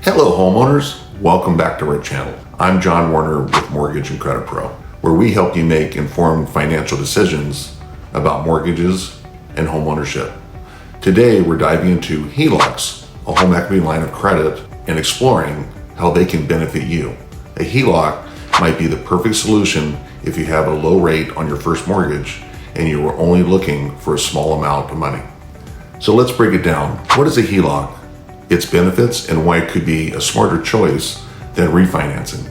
Hello homeowners, welcome back to our channel. I'm John Werner with Mortgage and Credit Pro, where we help you make informed financial decisions about mortgages and home ownership. Today we're diving into HELOCs, a home equity line of credit, and exploring how they can benefit you. A HELOC might be the perfect solution if you have a low rate on your first mortgage and you are only looking for a small amount of money. So let's break it down. What is a HELOC? Its benefits and why it could be a smarter choice than refinancing.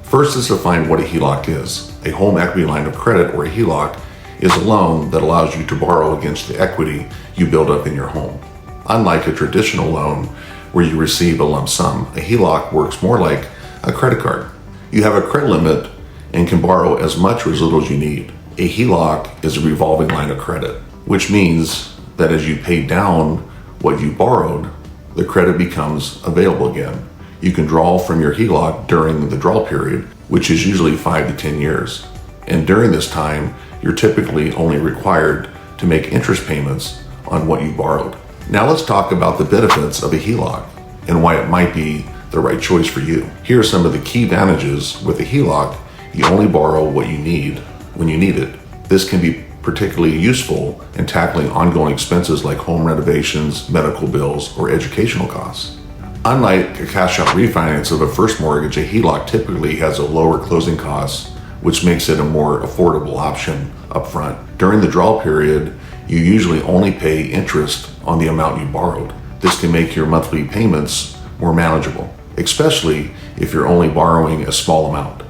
First, let's define what a HELOC is. A home equity line of credit, or a HELOC, is a loan that allows you to borrow against the equity you build up in your home. Unlike a traditional loan where you receive a lump sum, a HELOC works more like a credit card. You have a credit limit and can borrow as much or as little as you need. A HELOC is a revolving line of credit, which means that as you pay down what you borrowed, the credit becomes available again. You can draw from your HELOC during the draw period, which is usually 5 to 10 years. And during this time, you're typically only required to make interest payments on what you borrowed. Now let's talk about the benefits of a HELOC and why it might be the right choice for you. Here are some of the key advantages with a HELOC. You only borrow what you need when you need it. This can be particularly useful in tackling ongoing expenses like home renovations, medical bills, or educational costs. Unlike a cash-out refinance of a first mortgage, a HELOC typically has a lower closing cost, which makes it a more affordable option upfront. During the draw period, you usually only pay interest on the amount you borrowed. This can make your monthly payments more manageable, especially if you're only borrowing a small amount.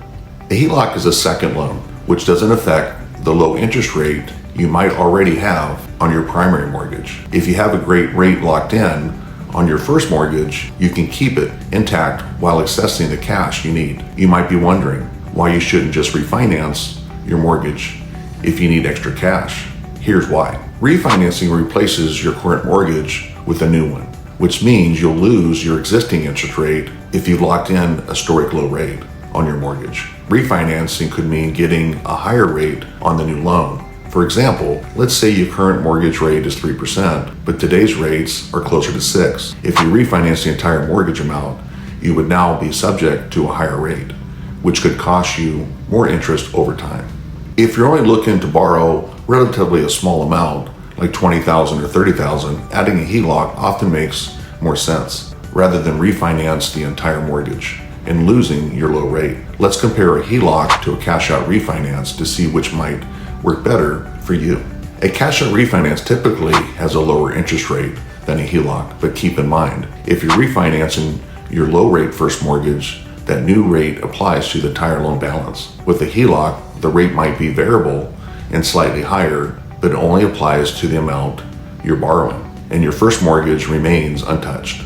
A HELOC is a second loan, which doesn't affect the low interest rate you might already have on your primary mortgage. If you have a great rate locked in on your first mortgage, you can keep it intact while accessing the cash you need. You might be wondering why you shouldn't just refinance your mortgage if you need extra cash. Here's why. Refinancing replaces your current mortgage with a new one, which means you'll lose your existing interest rate if you've locked in a historic low rate on your mortgage. Refinancing could mean getting a higher rate on the new loan. For example, let's say your current mortgage rate is 3%, but today's rates are closer to 6%. If you refinance the entire mortgage amount, you would now be subject to a higher rate, which could cost you more interest over time. If you're only looking to borrow relatively a small amount, like $20,000 or $30,000, adding a HELOC often makes more sense, rather than refinance the entire mortgage and losing your low rate. Let's compare a HELOC to a cash-out refinance to see which might work better for you. A cash-out refinance typically has a lower interest rate than a HELOC, but keep in mind, if you're refinancing your low-rate first mortgage, that new rate applies to the entire loan balance. With a HELOC, the rate might be variable and slightly higher, but it only applies to the amount you're borrowing, and your first mortgage remains untouched.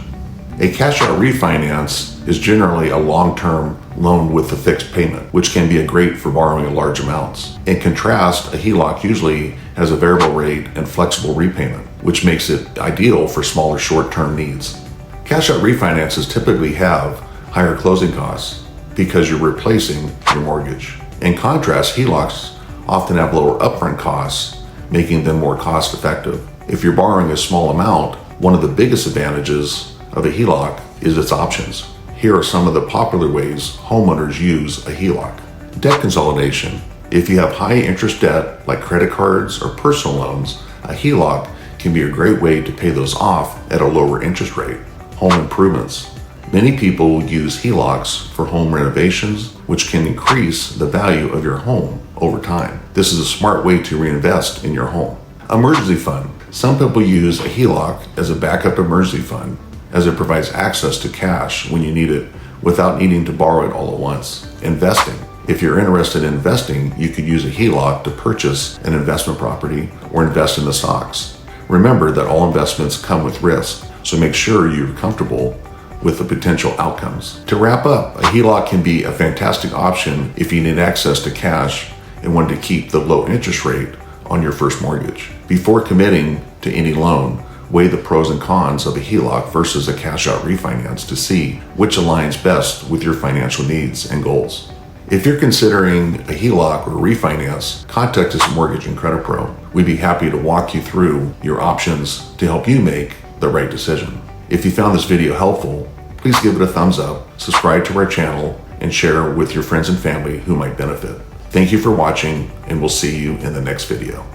A cash-out refinance is generally a long-term loan with a fixed payment, which can be great for borrowing large amounts. In contrast, a HELOC usually has a variable rate and flexible repayment, which makes it ideal for smaller short-term needs. Cash-out refinances typically have higher closing costs because you're replacing your mortgage. In contrast, HELOCs often have lower upfront costs, making them more cost-effective. If you're borrowing a small amount, one of the biggest advantages of a HELOC is its options. Here are some of the popular ways homeowners use a HELOC. Debt consolidation. If you have high interest debt like credit cards or personal loans, a HELOC can be a great way to pay those off at a lower interest rate. Home improvements. Many people use HELOCs for home renovations, which can increase the value of your home over time. This is a smart way to reinvest in your home. Emergency fund. Some people use a HELOC as a backup emergency fund, as it provides access to cash when you need it without needing to borrow it all at once. Investing. If you're interested in investing, you could use a HELOC to purchase an investment property or invest in the stocks. Remember that all investments come with risk, so make sure you're comfortable with the potential outcomes. To wrap up, a HELOC can be a fantastic option if you need access to cash and want to keep the low interest rate on your first mortgage. Before committing to any loan, weigh the pros and cons of a HELOC versus a cash-out refinance to see which aligns best with your financial needs and goals. If you're considering a HELOC or refinance, contact us at Mortgage and Credit Pro. We'd be happy to walk you through your options to help you make the right decision. If you found this video helpful, please give it a thumbs up, subscribe to our channel, and share with your friends and family who might benefit. Thank you for watching, and we'll see you in the next video.